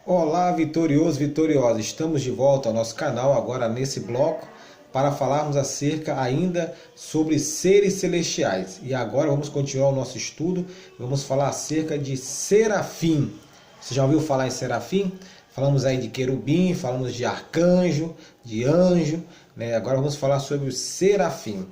Olá, vitorioso, vitoriosa! Estamos de volta ao nosso canal agora nesse bloco para falarmos acerca ainda sobre seres celestiais. E agora vamos continuar o nosso estudo, vamos falar acerca de serafim. Você já ouviu falar em serafim? Falamos aí de querubim, falamos de arcanjo, de anjo, né? Agora vamos falar sobre o serafim.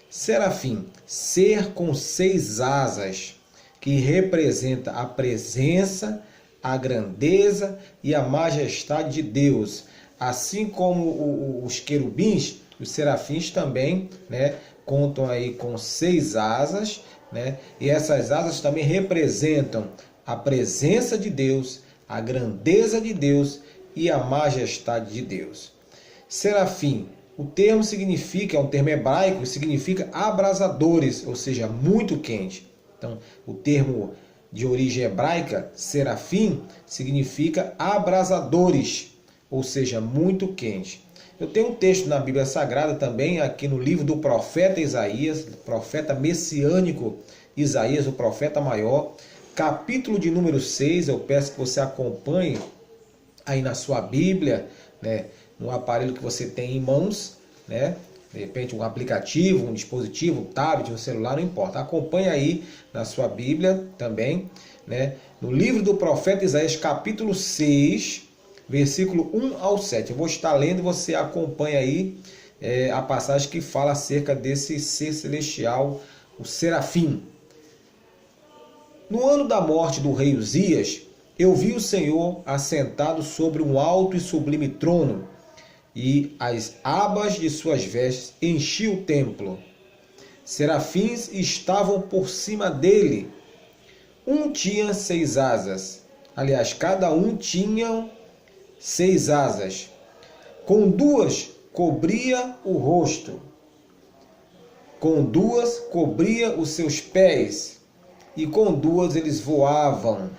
Serafim, ser com 6 asas, que representa a presença, a grandeza e a majestade de Deus. Assim como os querubins, os serafins também, né, contam aí com 6 asas, né, e essas asas também representam a presença de Deus, a grandeza de Deus e a majestade de Deus. Serafim, o termo significa, é um termo hebraico, significa abrasadores, ou seja, muito quente. Então, o termo de origem hebraica, serafim, significa abrasadores, ou seja, muito quente. Eu tenho um texto na Bíblia Sagrada também, aqui no livro do profeta Isaías, profeta messiânico Isaías, o profeta maior, capítulo de número 6, eu peço que você acompanhe aí na sua Bíblia, né, no aparelho que você tem em mãos, né? De repente um aplicativo, um dispositivo, um tablet, um celular, não importa. Acompanhe aí na sua Bíblia também, né? No livro do profeta Isaías, capítulo 6, versículo 1 ao 7. Eu vou estar lendo e você acompanha aí a passagem que fala acerca desse ser celestial, o serafim. No ano da morte do rei Uzias, eu vi o Senhor assentado sobre um alto e sublime trono, e as abas de suas vestes enchiam o templo. Serafins estavam por cima dele. Um tinha 6 asas. Aliás, cada um tinha 6 asas. Com 2 cobria o rosto. Com 2 cobria os seus pés. E com 2 eles voavam.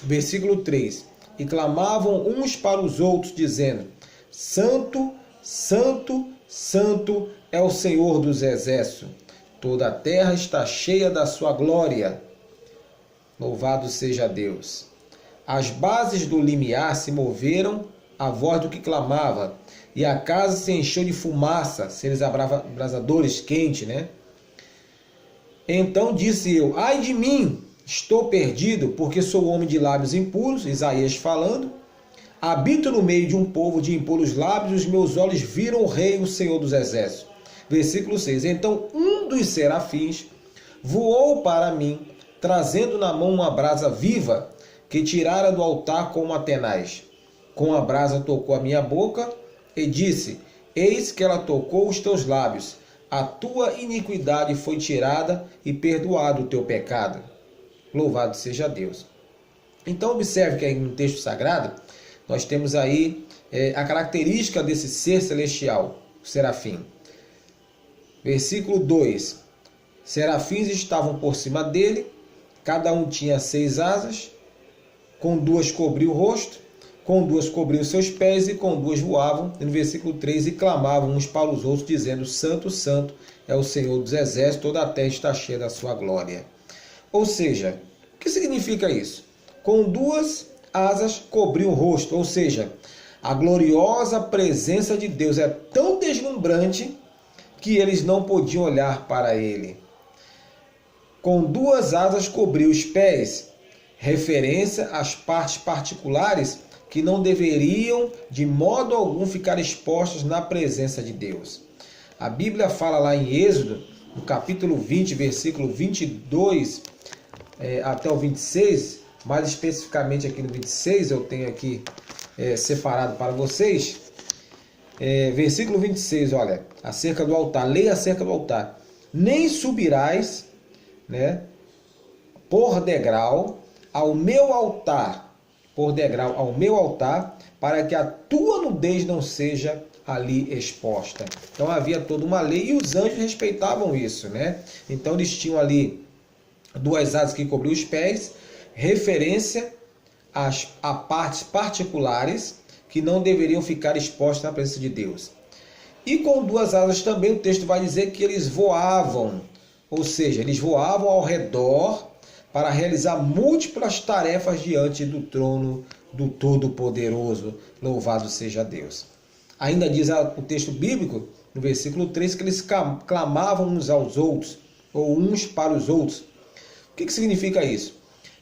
Versículo 3. E clamavam uns para os outros, dizendo: Santo, Santo, Santo é o Senhor dos exércitos. Toda a terra está cheia da sua glória. Louvado seja Deus. As bases do limiar se moveram à voz do que clamava, e a casa se encheu de fumaça, seres abrasadores quentes, né? Então disse eu: ai de mim, estou perdido, porque sou homem de lábios impuros. Isaías falando. Habito no meio de um povo de impuros lábios, os meus olhos viram o Rei, o Senhor dos Exércitos. Versículo 6. Então um dos serafins voou para mim, trazendo na mão uma brasa viva, que tirara do altar com uma tenaz. Com a brasa tocou a minha boca e disse: eis que ela tocou os teus lábios. A tua iniquidade foi tirada e perdoado o teu pecado. Louvado seja Deus. Então observe que aí no texto sagrado, nós temos aí a característica desse ser celestial, o serafim. Versículo 2. Serafins estavam por cima dele, cada um tinha 6 asas, com 2 cobriu o rosto, com 2 cobriu os seus pés e com 2 voavam. No versículo 3, e clamavam uns para os outros, dizendo: Santo, Santo é o Senhor dos exércitos, toda a terra está cheia da sua glória. Ou seja, o que significa isso? Com 2 asas cobriu o rosto, ou seja, a gloriosa presença de Deus é tão deslumbrante que eles não podiam olhar para ele. Com 2 asas cobriu os pés, referência às partes particulares que não deveriam de modo algum ficar expostas na presença de Deus. A Bíblia fala lá em Êxodo, no capítulo 20, versículo 22 até o 26, mais especificamente aqui no 26, eu tenho aqui separado para vocês. Versículo 26, olha, acerca do altar, leia acerca do altar. Nem subirás, né, por degrau ao meu altar, para que a tua nudez não seja ali exposta. Então havia toda uma lei e os anjos respeitavam isso, né? Então eles tinham ali 2 asas que cobriam os pés, referência a partes particulares que não deveriam ficar expostas na presença de Deus. E com 2 asas também o texto vai dizer que eles voavam, ou seja, eles voavam ao redor para realizar múltiplas tarefas diante do trono do Todo-Poderoso. Louvado seja Deus. Ainda diz o texto bíblico, no versículo 3, que eles clamavam uns aos outros, ou uns para os outros. O que significa isso?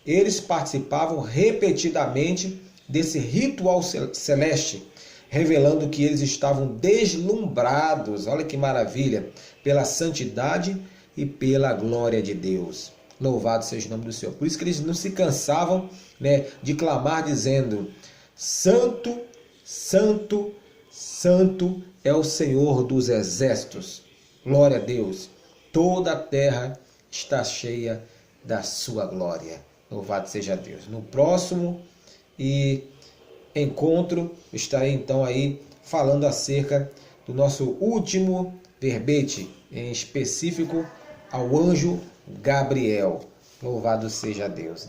Eles participavam repetidamente desse ritual celeste, revelando que eles estavam deslumbrados, olha que maravilha, pela santidade e pela glória de Deus. Louvado seja o nome do Senhor. Por isso que eles não se cansavam, de clamar dizendo: Santo, Santo, Santo é o Senhor dos exércitos. Glória a Deus. Toda a terra está cheia da sua glória. Louvado seja Deus. No próximo encontro, estarei então aí falando acerca do nosso último verbete, em específico ao anjo Gabriel. Louvado seja Deus.